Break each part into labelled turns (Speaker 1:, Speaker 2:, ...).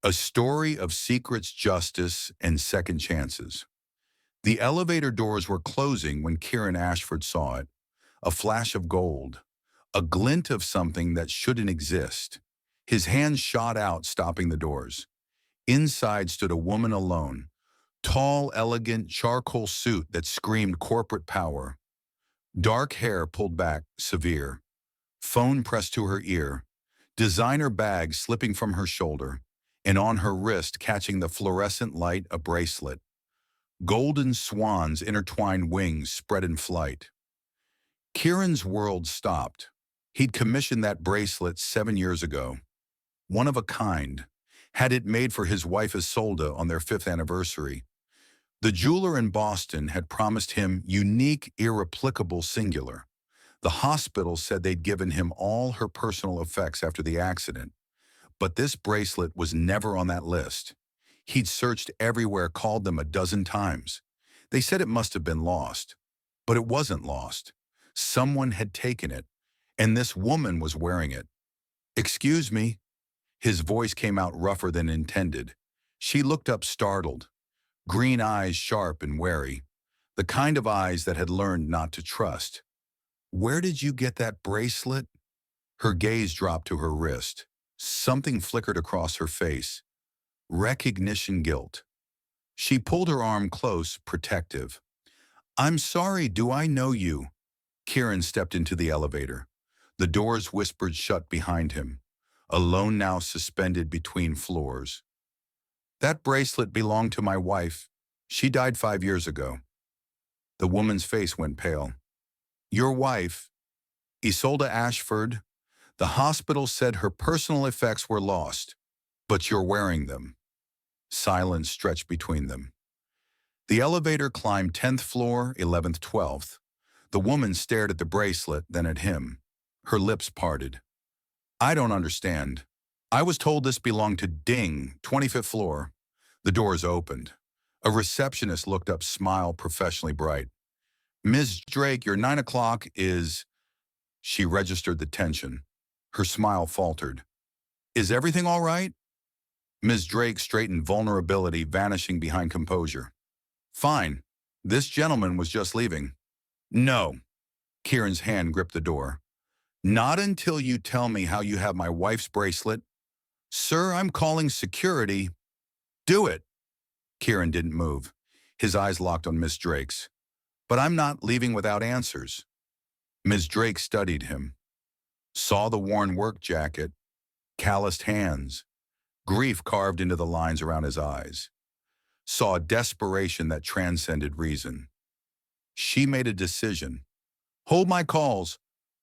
Speaker 1: A story of secrets, justice, and second chances. The elevator doors were closing when Kieran Ashford saw it. A flash of gold. A glint of something that shouldn't exist. His hand shot out, stopping the doors. Inside stood a woman alone. Tall, elegant, charcoal suit that screamed corporate power. Dark hair pulled back, severe. Phone pressed to her ear. Designer bag slipping from her shoulder. And on her wrist, catching the fluorescent light, a bracelet. Golden swans intertwined wings spread in flight. Kieran's world stopped. He'd commissioned that bracelet 7 years ago. One of a kind. Had it made for his wife Isolde on their 5th anniversary. The jeweler in Boston had promised him unique, irreplicable singular. The hospital said they'd given him all her personal effects after the accident. But this bracelet was never on that list. He'd searched everywhere, called them a dozen times. They said it must have been lost. But it wasn't lost. Someone had taken it, and this woman was wearing it. "Excuse me." His voice came out rougher than intended. She looked up startled, green eyes sharp and wary, the kind of eyes that had learned not to trust. "Where did you get that bracelet?" Her gaze dropped to her wrist. Something flickered across her face. Recognition guilt. She pulled her arm close, protective. "I'm sorry, do I know you?" Kieran stepped into the elevator. The doors whispered shut behind him, alone now suspended between floors. "That bracelet belonged to my wife. She died 5 years ago." The woman's face went pale. "Your wife, Isolde Ashford, the hospital said her personal effects were lost, but you're wearing them." Silence stretched between them. The elevator climbed 10th floor, 11th, 12th. The woman stared at the bracelet, then at him. Her lips parted. "I don't understand. I was told this belonged to Ding, 25th floor." The doors opened. A receptionist looked up, smile professionally bright. "Ms. Drake, your 9 o'clock is..." She registered the tension. Her smile faltered. "Is everything all right?" Ms. Drake straightened, vulnerability vanishing behind composure. "Fine. This gentleman was just leaving." "No." Kieran's hand gripped the door. "Not until you tell me how you have my wife's bracelet." "Sir, I'm calling security." "Do it." Kieran didn't move. His eyes locked on Miss Drake's. "But I'm not leaving without answers." Ms. Drake studied him. Saw the worn work jacket, calloused hands, grief carved into the lines around his eyes. Saw desperation that transcended reason. She made a decision. "Hold my calls.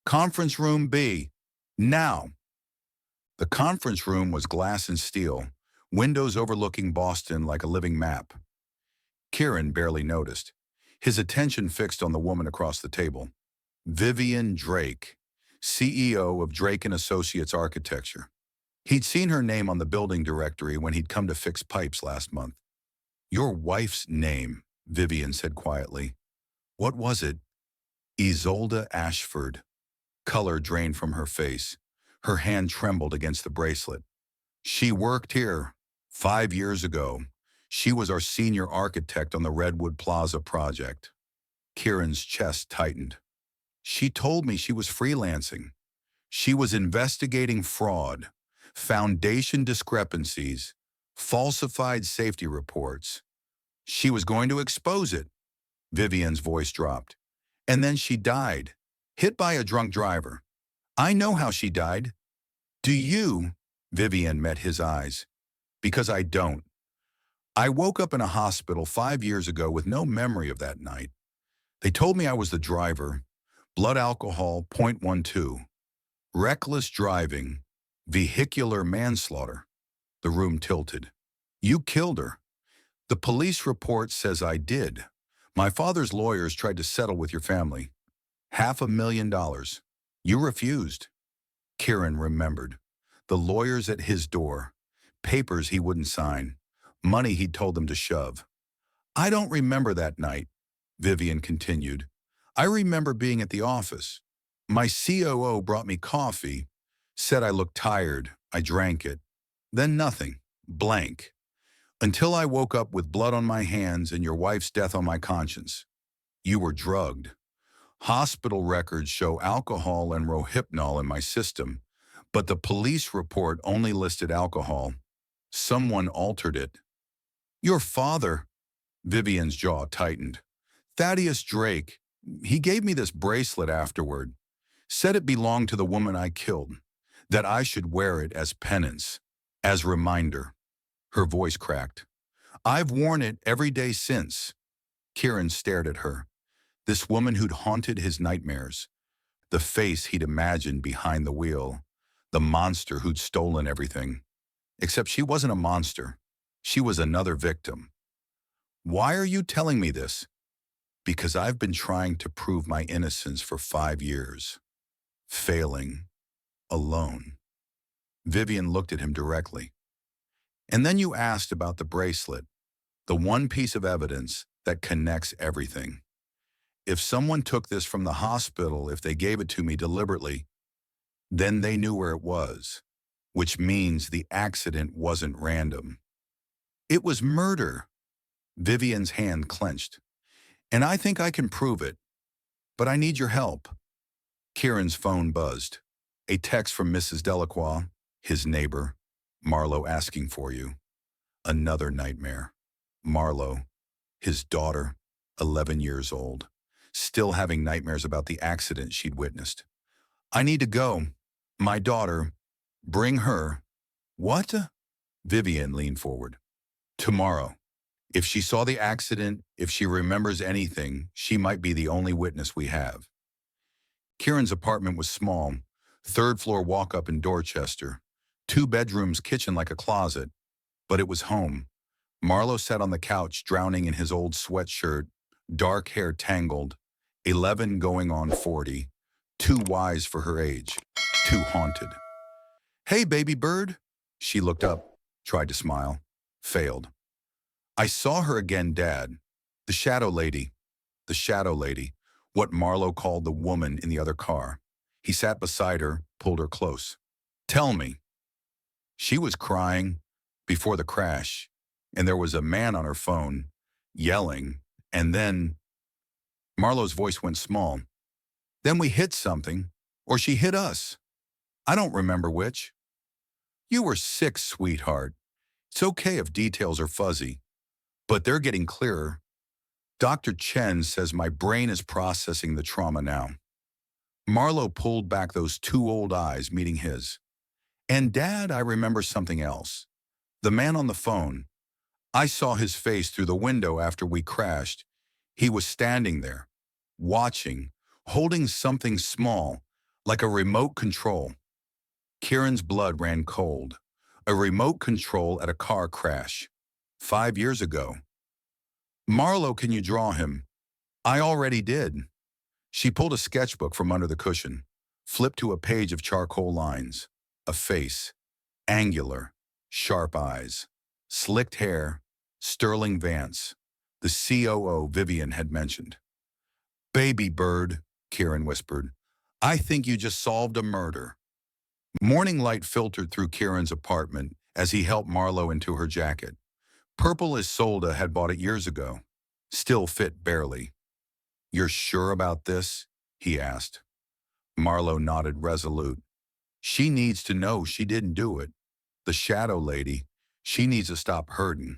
Speaker 1: Conference room B. Now." The conference room was glass and steel, windows overlooking Boston like a living map. Kieran barely noticed, his attention fixed on the woman across the table. Vivian Drake, CEO of Drake and Associates Architecture. He'd seen her name on the building directory when he'd come to fix pipes last month. "Your wife's name," Vivian said quietly. "What was it?" "Isolde Ashford." Color drained from her face. Her hand trembled against the bracelet. "She worked here 5 years ago. She was our senior architect on the Redwood Plaza project." Kieran's chest tightened. "She told me she was freelancing. She was investigating fraud, foundation discrepancies, falsified safety reports. She was going to expose it." Vivian's voice dropped. "And then she died, hit by a drunk driver. I know how she died." "Do you?" Vivian met his eyes. "Because I don't. I woke up in a hospital 5 years ago with no memory of that night. They told me I was the driver. Blood alcohol, 0.12. Reckless driving, vehicular manslaughter." The room tilted. "You killed her." "The police report says I did. My father's lawyers tried to settle with your family. $500,000. You refused." Kieran remembered. The lawyers at his door. Papers he wouldn't sign. Money he'd told them to shove. "I don't remember that night," Vivian continued. "I remember being at the office. My COO brought me coffee, said I looked tired. I drank it. Then nothing. blank. Until I woke up with blood on my hands and your wife's death on my conscience. You were drugged. Hospital records show alcohol and rohypnol in my system, but the police report only listed alcohol. Someone altered it. Your father, Vivian's jaw tightened. Thaddeus Drake, he gave me this bracelet afterward. Said it belonged to the woman I killed, that I should wear it as penance, as reminder. Her voice cracked. I've worn it every day since. Kieran stared at her. This woman who'd haunted his nightmares. The face he'd imagined behind the wheel. The monster who'd stolen everything. Except she wasn't a monster. She was another victim. Why are you telling me this? Because I've been trying to prove my innocence for 5 years. Failing. Alone. Vivian looked at him directly. And then you asked about the bracelet, the one piece of evidence that connects everything. If someone took this from the hospital, if they gave it to me deliberately, then they knew where it was, which means the accident wasn't random. It was murder. Vivian's hand clenched. And I think I can prove it, but I need your help. Kieran's phone buzzed. A text from Mrs. Delacroix, his neighbor. Marlowe asking for you. Another nightmare. Marlowe, his daughter, 11 years old, still having nightmares about the accident she'd witnessed. I need to go. My daughter. Bring her. What? Vivian leaned forward. Tomorrow. If she saw the accident, if she remembers anything, she might be the only witness we have. Kieran's apartment was small, third-floor walk-up in Dorchester, 2 bedrooms, kitchen like a closet, but it was home. Marlowe sat on the couch, drowning in his old sweatshirt, dark hair tangled, 11 going on 40, too wise for her age, too haunted. Hey, baby bird. She looked up, tried to smile, failed. I saw her again, Dad. The shadow lady. The shadow lady. What Marlowe called the woman in the other car. He sat beside her, pulled her close. Tell me. She was crying before the crash, and there was a man on her phone, yelling, and then Marlowe's voice went small. Then we hit something, or she hit us. I don't remember which. You were 6, sweetheart. It's okay if details are fuzzy, but they're getting clearer. Dr. Chen says my brain is processing the trauma now. Marlowe pulled back those 2 old eyes meeting his. And Dad, I remember something else. The man on the phone. I saw his face through the window after we crashed. He was standing there, watching, holding something small, like a remote control. Kieran's blood ran cold. A remote control at a car crash. 5 years ago. Marlowe, can you draw him? I already did. She pulled a sketchbook from under the cushion, flipped to a page of charcoal lines. A face, angular, sharp eyes, slicked hair, Sterling Vance, the COO Vivian had mentioned. Baby bird, Kieran whispered. I think you just solved a murder. Morning light filtered through Kieran's apartment as he helped Marlowe into her jacket. Purple as Solda had bought it years ago. Still fit barely. You're sure about this? He asked. Marlowe nodded resolute. She needs to know she didn't do it. The shadow lady, she needs to stop hurting.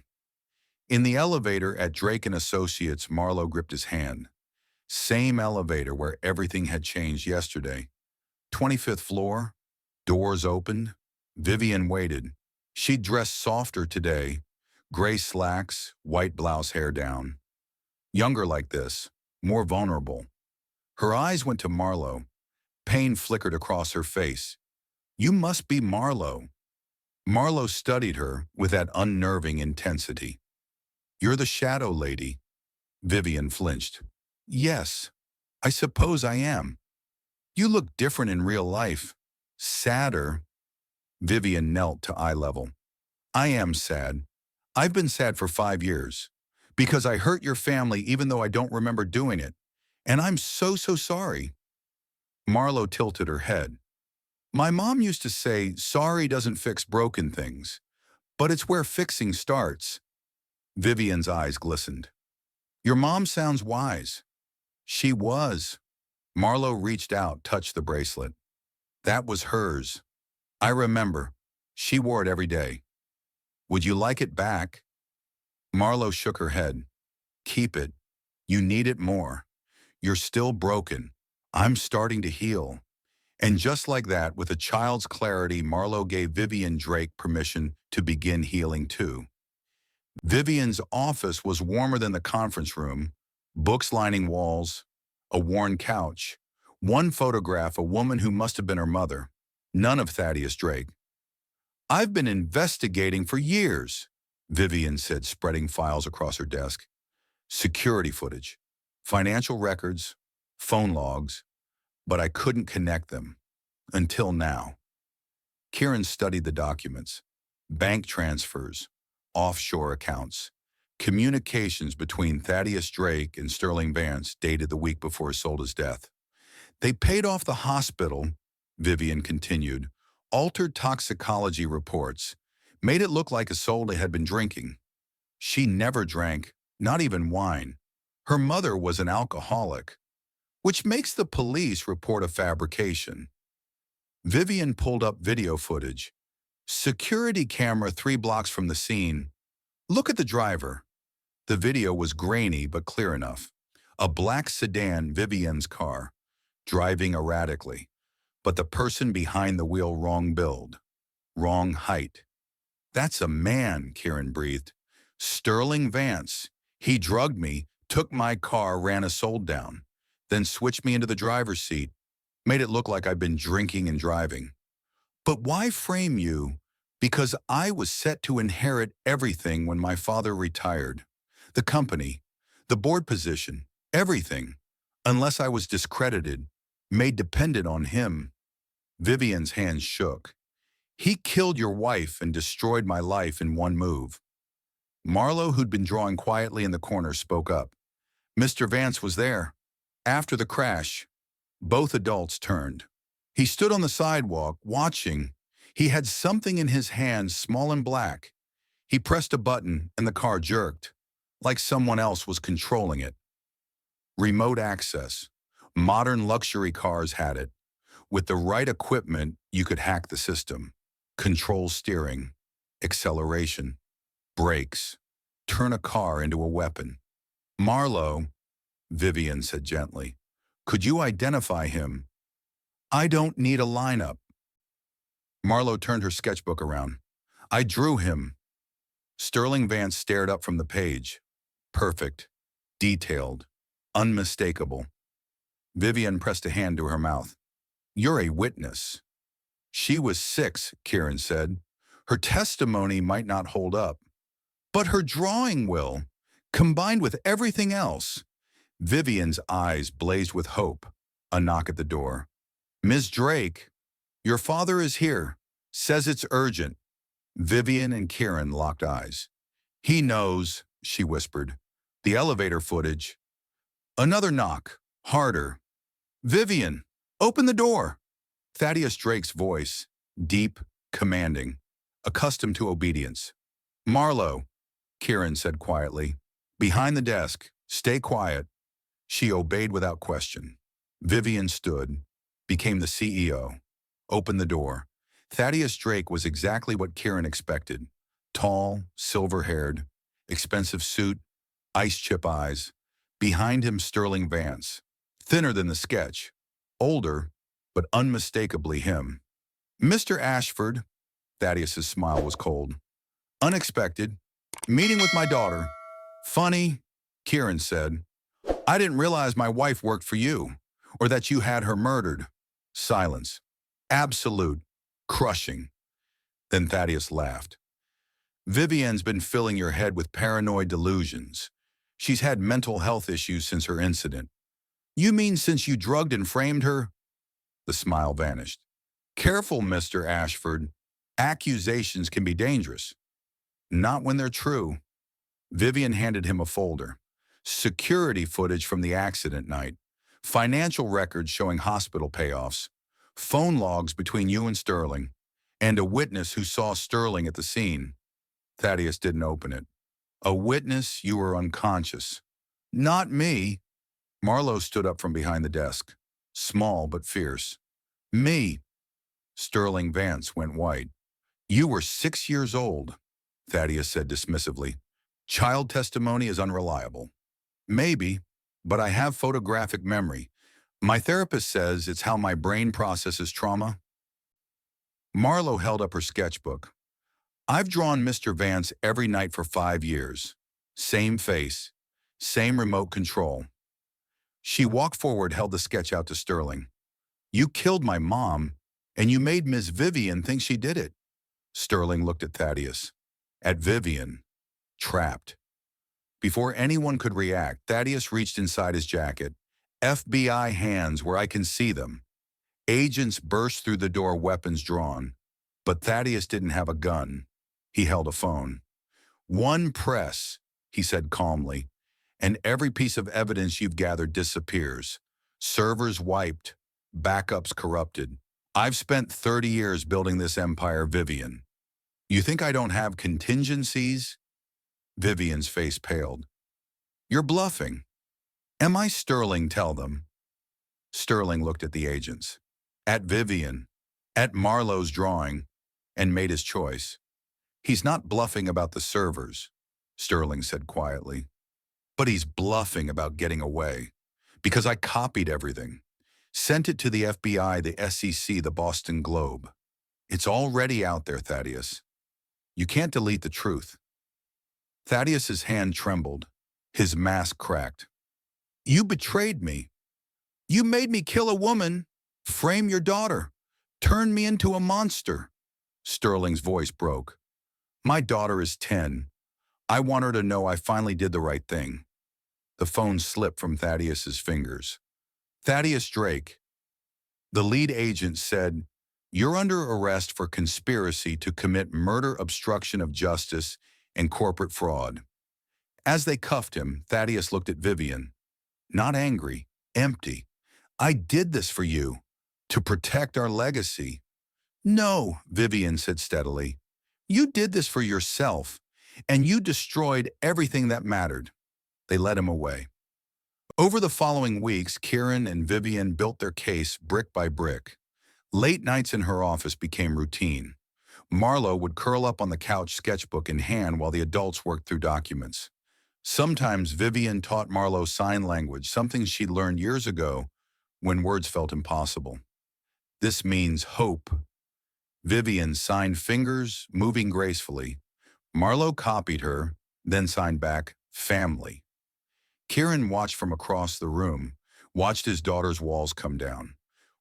Speaker 1: In the elevator at Drake and Associates, Marlowe gripped his hand. Same elevator where everything had changed yesterday. 25th floor, doors opened. Vivian waited. She'd dressed softer today. Gray slacks, white blouse, hair down. Younger like this, more vulnerable. Her eyes went to Marlowe. Pain flickered across her face. You must be Marlowe. Marlowe studied her with that unnerving intensity. You're the shadow lady. Vivian flinched. Yes, I suppose I am. You look different in real life. Sadder. Vivian knelt to eye level. I am sad. I've been sad for 5 years. Because I hurt your family even though I don't remember doing it. And I'm so sorry. Marlowe tilted her head. My mom used to say, sorry doesn't fix broken things. But it's where fixing starts. Vivian's eyes glistened. Your mom sounds wise. She was. Marlo reached out, touched the bracelet. That was hers. I remember. She wore it every day. Would you like it back? Marlo shook her head. Keep it. You need it more. You're still broken. I'm starting to heal. And just like that, with a child's clarity, Marlo gave Vivian Drake permission to begin healing too. Vivian's office was warmer than the conference room, books lining walls, a worn couch, one photograph, a woman who must have been her mother, none of Thaddeus Drake. I've been investigating for years, Vivian said, spreading files across her desk. Security footage, financial records, phone logs, but I couldn't connect them. Until now. Kieran studied the documents, bank transfers, offshore accounts, communications between Thaddeus Drake and Sterling Vance dated the week before he sold his death. They paid off the hospital, Vivian continued, altered toxicology reports, made it look like Isolde had been drinking. She never drank, not even wine. Her mother was an alcoholic, which makes the police report a fabrication. Vivian pulled up video footage. Security camera 3 blocks from the scene. Look at the driver. The video was grainy but clear enough. A black sedan, Vivian's car, driving erratically. But the person behind the wheel, wrong build, wrong height. That's a man, Kieran breathed. Sterling Vance. He drugged me, took my car, ran a sold down, then switched me into the driver's seat. Made it look like I'd been drinking and driving. But why frame you? Because I was set to inherit everything when my father retired. The company, the board position, everything. Unless I was discredited, made dependent on him. Vivian's hands shook. He killed your wife and destroyed my life in one move. Marlo, who'd been drawing quietly in the corner, spoke up. Mr. Vance was there. After the crash, both adults turned. He stood on the sidewalk, watching. He had something in his hands, small and black. He pressed a button, and the car jerked, like someone else was controlling it. Remote access. Modern luxury cars had it. With the right equipment, you could hack the system. Control steering, acceleration, brakes, turn a car into a weapon. Marlo, Vivian said gently, could you identify him? I don't need a lineup. Marlo turned her sketchbook around. I drew him. Sterling Vance stared up from the page. Perfect, detailed, unmistakable. Vivian pressed a hand to her mouth. You're a witness. She was 6, Kieran said. Her testimony might not hold up, but her drawing will, combined with everything else. Vivian's eyes blazed with hope. A knock at the door. Ms. Drake, your father is here. Says it's urgent. Vivian and Kieran locked eyes. He knows, she whispered. The elevator footage. Another knock. Harder. Vivian, open the door. Thaddeus Drake's voice, deep, commanding, accustomed to obedience. Marlo, Kieran said quietly. Behind the desk. Stay quiet. She obeyed without question. Vivian stood, became the CEO, opened the door. Thaddeus Drake was exactly what Kieran expected. Tall, silver-haired, expensive suit, ice chip eyes. Behind him, Sterling Vance, thinner than the sketch, older, but unmistakably him. Mr. Ashford, Thaddeus's smile was cold. Unexpected. Meeting with my daughter. Funny, Kieran said. I didn't realize my wife worked for you, or that you had her murdered. Silence. Absolute. Crushing. Then Thaddeus laughed. Vivian's been filling your head with paranoid delusions. She's had mental health issues since her incident. You mean since you drugged and framed her? The smile vanished. Careful, Mr. Ashford. Accusations can be dangerous. Not when they're true. Vivian handed him a folder. Security footage from the accident night. Financial records showing hospital payoffs. Phone logs between you and Sterling. And a witness who saw Sterling at the scene. Thaddeus didn't open it. A witness, you were unconscious. Not me. Marlowe stood up from behind the desk, small but fierce. Me. Sterling Vance went white. You were 6 years old, Thaddeus said dismissively. Child testimony is unreliable. Maybe, but I have photographic memory. My therapist says it's how my brain processes trauma. Marlowe held up her sketchbook. I've drawn Mr. Vance every night for 5 years. Same face, same remote control. She walked forward, held the sketch out to Sterling. You killed my mom, and you made Miss Vivian think she did it. Sterling looked at Thaddeus. At Vivian. Trapped. Before anyone could react, Thaddeus reached inside his jacket. FBI hands where I can see them. Agents burst through the door, weapons drawn. But Thaddeus didn't have a gun. He held a phone. One press, he said calmly, and every piece of evidence you've gathered disappears. Servers wiped, backups corrupted. I've spent 30 years building this empire, Vivian. You think I don't have contingencies? Vivian's face paled. You're bluffing. Am I Sterling? Tell them. Sterling looked at the agents, at Vivian, at Marlowe's drawing, and made his choice. He's not bluffing about the servers, Sterling said quietly. But he's bluffing about getting away. Because I copied everything. Sent it to the FBI, the SEC, the Boston Globe. It's already out there, Thaddeus. You can't delete the truth. Thaddeus's hand trembled. His mask cracked. You betrayed me. You made me kill a woman, frame your daughter, turn me into a monster. Sterling's voice broke. My daughter is 10. I want her to know I finally did the right thing. The phone slipped from Thaddeus's fingers. Thaddeus Drake. The lead agent said, you're under arrest for conspiracy to commit murder, obstruction of justice, and corporate fraud. As they cuffed him, Thaddeus looked at Vivian. Not angry, empty. I did this for you, to protect our legacy. No, Vivian said steadily. You did this for yourself, and you destroyed everything that mattered. They led him away. Over the following weeks, Kieran and Vivian built their case brick by brick. Late nights in her office became routine. Marlowe would curl up on the couch, sketchbook in hand, while the adults worked through documents. Sometimes Vivian taught Marlowe sign language, something she'd learned years ago when words felt impossible. This means hope. Vivian signed fingers, moving gracefully. Marlowe copied her, then signed back, family. Kieran watched from across the room, watched his daughter's walls come down,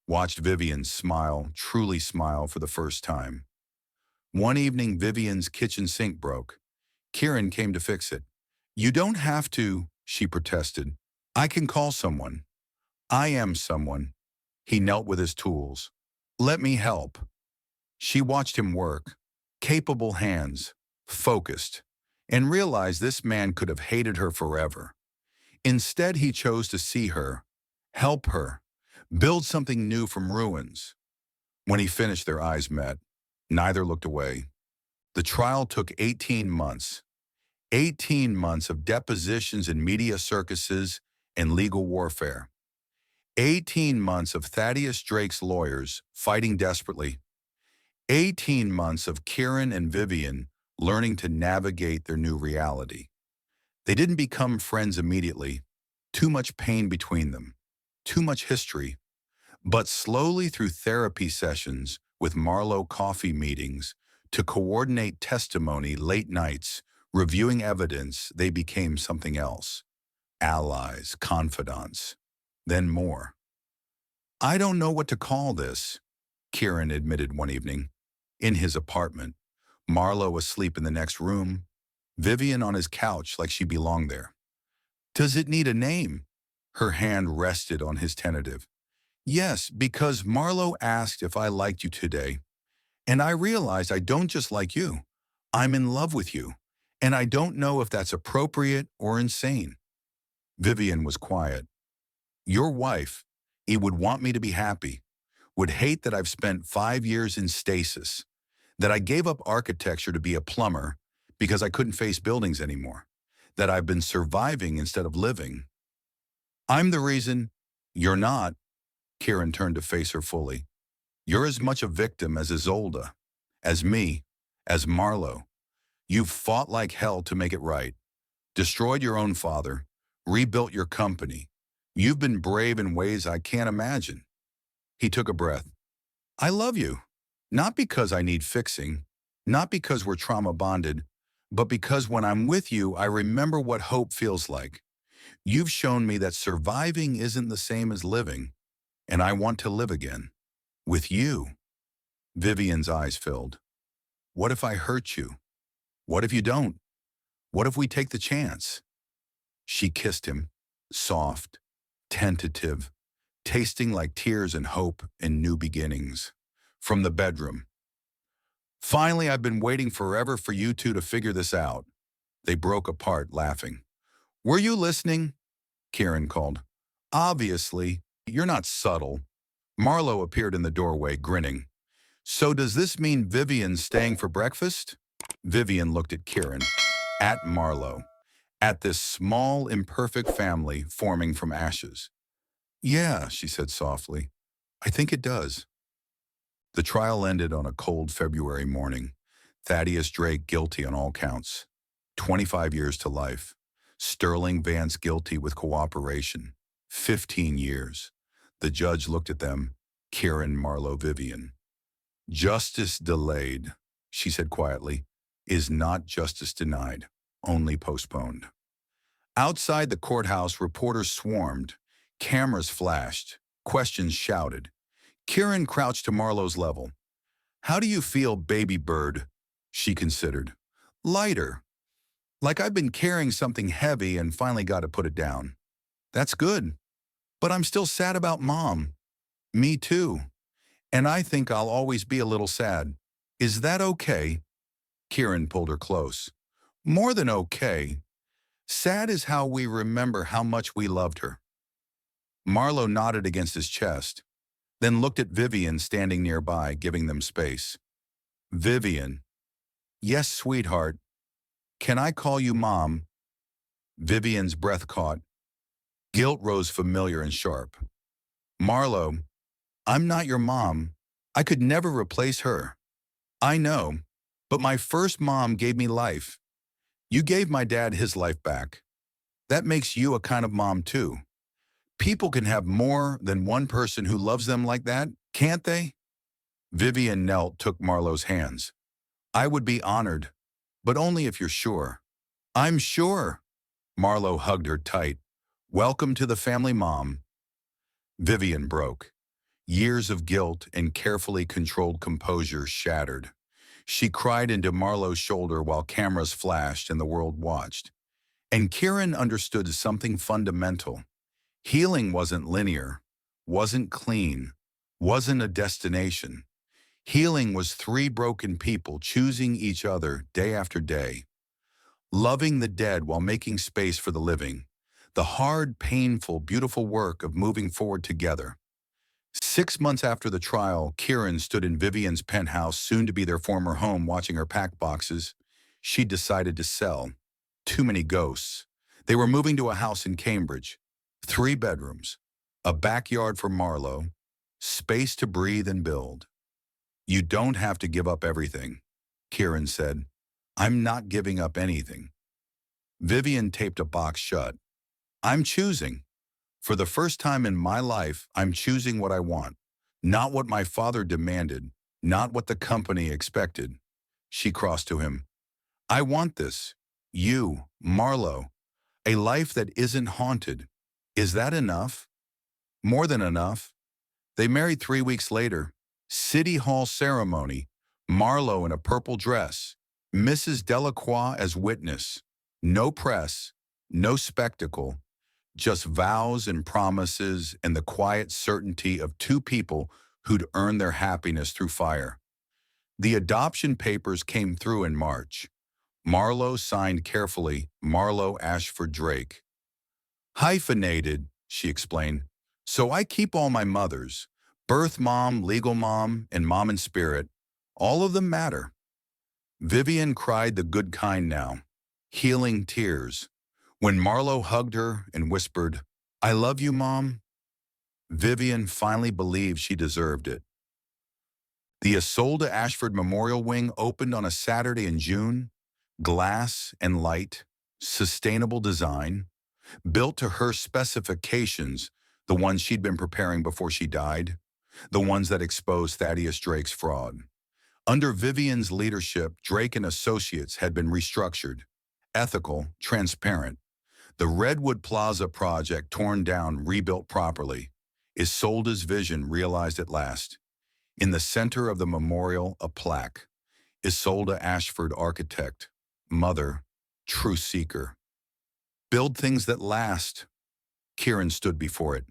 Speaker 1: watched Vivian smile, truly smile for the first time. One evening, Vivian's kitchen sink broke. Kieran came to fix it. You don't have to, she protested. I can call someone. I am someone. He knelt with his tools. Let me help. She watched him work, capable hands, focused, and realized this man could have hated her forever. Instead, he chose to see her, help her, build something new from ruins. When he finished, their eyes met. Neither looked away. The trial took 18 months. 18 months of depositions and media circuses and legal warfare. 18 months of Thaddeus Drake's lawyers fighting desperately. 18 months of Kieran and Vivian learning to navigate their new reality. They didn't become friends immediately. Too much pain between them. Too much history. But slowly, through therapy sessions, with Marlowe coffee meetings, to coordinate testimony late nights, reviewing evidence, they became something else. Allies, confidants, then more. I don't know what to call this, Kieran admitted one evening. In his apartment, Marlowe asleep in the next room, Vivian on his couch like she belonged there. Does it need a name? Her hand rested on his tentative. Yes, because Marlowe asked if I liked you today, and I realized I don't just like you. I'm in love with you, and I don't know if that's appropriate or insane. Vivian was quiet. Your wife, he would want me to be happy, would hate that I've spent 5 years in stasis, that I gave up architecture to be a plumber, because I couldn't face buildings anymore, that I've been surviving instead of living. I'm the reason. You're not. Kieran turned to face her fully. You're as much a victim as Isolde, as me, as Marlo. You've fought like hell to make it right, destroyed your own father, rebuilt your company. You've been brave in ways I can't imagine. He took a breath. I love you, not because I need fixing, not because we're trauma bonded, but because when I'm with you, I remember what hope feels like. You've shown me that surviving isn't the same as living, and I want to live again. With you. Vivian's eyes filled. What if I hurt you? What if you don't? What if we take the chance? She kissed him, soft, tentative, tasting like tears and hope and new beginnings. From the bedroom. Finally, I've been waiting forever for you two to figure this out. They broke apart, laughing. Were you listening? Kieran called. Obviously, you're not subtle. Marlo appeared in the doorway, grinning. So does this mean Vivian's staying for breakfast? Vivian looked at Kieran, at Marlo, at this small, imperfect family forming from ashes. Yeah, she said softly. I think it does. The trial ended on a cold February morning. Thaddeus Drake guilty on all counts. 25 years to life. Sterling Vance guilty with cooperation. 15 years. The judge looked at them. Kieran, Marlo, Vivian. Justice delayed, she said quietly, is not justice denied, only postponed. Outside the courthouse, reporters swarmed. Cameras flashed. Questions shouted. Kieran crouched to Marlo's level. How do you feel, baby bird? She considered. Lighter. Like I've been carrying something heavy and finally got to put it down. That's good. But I'm still sad about Mom. Me too. And I think I'll always be a little sad. Is that okay? Kieran pulled her close. More than okay. Sad is how we remember how much we loved her. Marlo nodded against his chest, then looked at Vivian standing nearby, giving them space. Vivian. Yes, sweetheart. Can I call you Mom? Vivian's breath caught. Guilt rose familiar and sharp. Marlo, I'm not your mom. I could never replace her. I know, but my first mom gave me life. You gave my dad his life back. That makes you a kind of mom too. People can have more than one person who loves them like that, can't they? Vivian knelt, took Marlo's hands. I would be honored, but only if you're sure. I'm sure. Marlo hugged her tight. Welcome to the family, Mom. Vivian broke. Years of guilt and carefully controlled composure shattered. She cried into Marlo's shoulder while cameras flashed and the world watched. And Kieran understood something fundamental. Healing wasn't linear, wasn't clean, wasn't a destination. Healing was three broken people choosing each other day after day. Loving the dead while making space for the living. The hard, painful, beautiful work of moving forward together. 6 months after the trial, Kieran stood in Vivian's penthouse, soon to be their former home, watching her pack boxes. She decided to sell. Too many ghosts. They were moving to a house in Cambridge. 3 bedrooms. A backyard for Marlo. Space to breathe and build. You don't have to give up everything, Kieran said. I'm not giving up anything. Vivian taped a box shut. I'm choosing. For the first time in my life, I'm choosing what I want. Not what my father demanded, not what the company expected. She crossed to him. I want this. You, Marlo. A life that isn't haunted. Is that enough? More than enough. They married 3 weeks later. City Hall ceremony. Marlo in a purple dress. Mrs. Delacroix as witness. No press, no spectacle. Just vows and promises and the quiet certainty of 2 people who'd earned their happiness through fire. The adoption papers came through in March. Marlo signed carefully, Marlo Ashford Drake. Hyphenated, she explained, so I keep all my mothers. Birth mom, legal mom, and mom in spirit. All of them matter. Vivian cried the good kind now, healing tears. When Marlo hugged her and whispered, "I love you, Mom," Vivian finally believed she deserved it. The Isolde Ashford Memorial Wing opened on a Saturday in June. Glass and light, sustainable design, built to her specifications, the ones she'd been preparing before she died, the ones that exposed Thaddeus Drake's fraud. Under Vivian's leadership, Drake and Associates had been restructured, ethical, transparent. The Redwood Plaza project torn down, rebuilt properly. Isolde's vision realized at last. In the center of the memorial, a plaque. Isolde Ashford, architect, mother, true seeker. Build things that last. Kieran stood before it.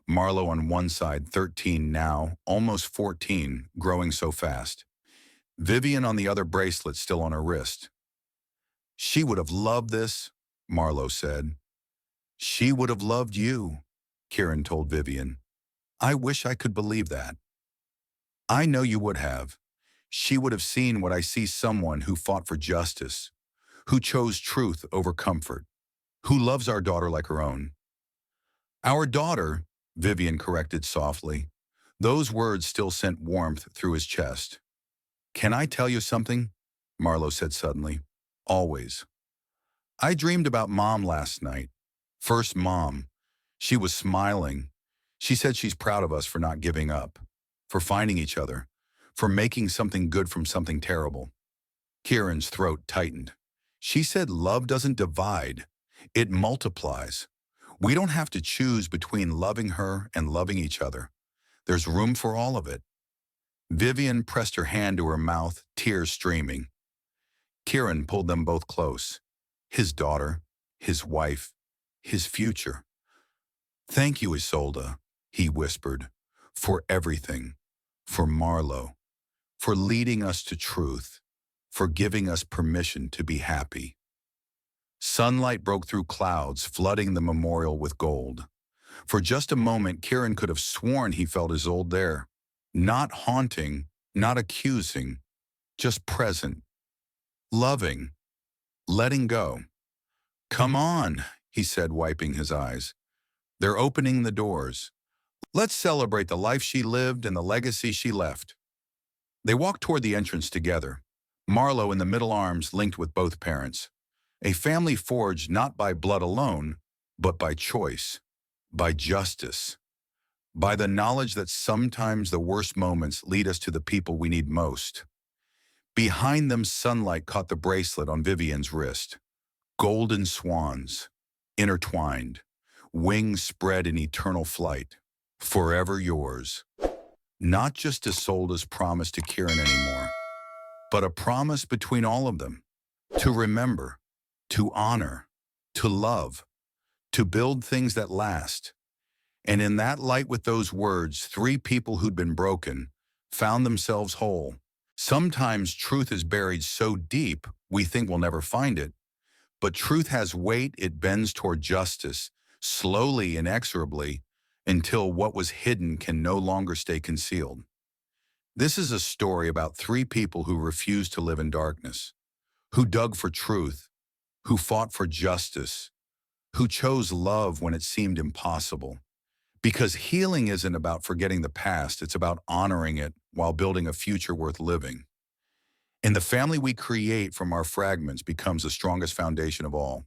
Speaker 1: Marlo on one side, 13 now, almost 14, growing so fast. Vivian on the other, bracelet still on her wrist. "She would have loved this," Marlo said. "She would have loved you," Kieran told Vivian. "I wish I could believe that." "I know you would have. She would have seen what I see, someone who fought for justice, who chose truth over comfort, who loves our daughter like her own." "Our daughter," Vivian corrected softly. Those words still sent warmth through his chest. "Can I tell you something?" Marlo said suddenly. "Always. I dreamed about Mom last night. First Mom. She was smiling. She said she's proud of us for not giving up, for finding each other, for making something good from something terrible." Kieran's throat tightened. "She said love doesn't divide. It multiplies. We don't have to choose between loving her and loving each other. There's room for all of it." Vivian pressed her hand to her mouth, tears streaming. Kieran pulled them both close. His daughter, his wife, his future. "Thank you, Isolde," he whispered, "for everything, for Marlo, for leading us to truth, for giving us permission to be happy." Sunlight broke through clouds, flooding the memorial with gold. For just a moment, Kieran could have sworn he felt Isolde there. Not haunting, not accusing, just present, loving, letting go. "Come on," he said, wiping his eyes. "They're opening the doors. Let's celebrate the life she lived and the legacy she left." They walked toward the entrance together, Marlo in the middle arms linked with both parents. A family forged not by blood alone, but by choice, by justice, by the knowledge that sometimes the worst moments lead us to the people we need most. Behind them, sunlight caught the bracelet on Vivian's wrist. Golden swans, intertwined, wings spread in eternal flight. Forever yours. Not just Isolde's promise to Kieran anymore, but a promise between all of them. To remember, to honor, to love, to build things that last. And in that light, with those words, three people who'd been broken found themselves whole. Sometimes truth is buried so deep we think we'll never find it. But truth has weight, it bends toward justice, slowly, inexorably, until what was hidden can no longer stay concealed. This is a story about three people who refused to live in darkness, who dug for truth, who fought for justice, who chose love when it seemed impossible. Because healing isn't about forgetting the past, it's about honoring it while building a future worth living. And the family we create from our fragments becomes the strongest foundation of all.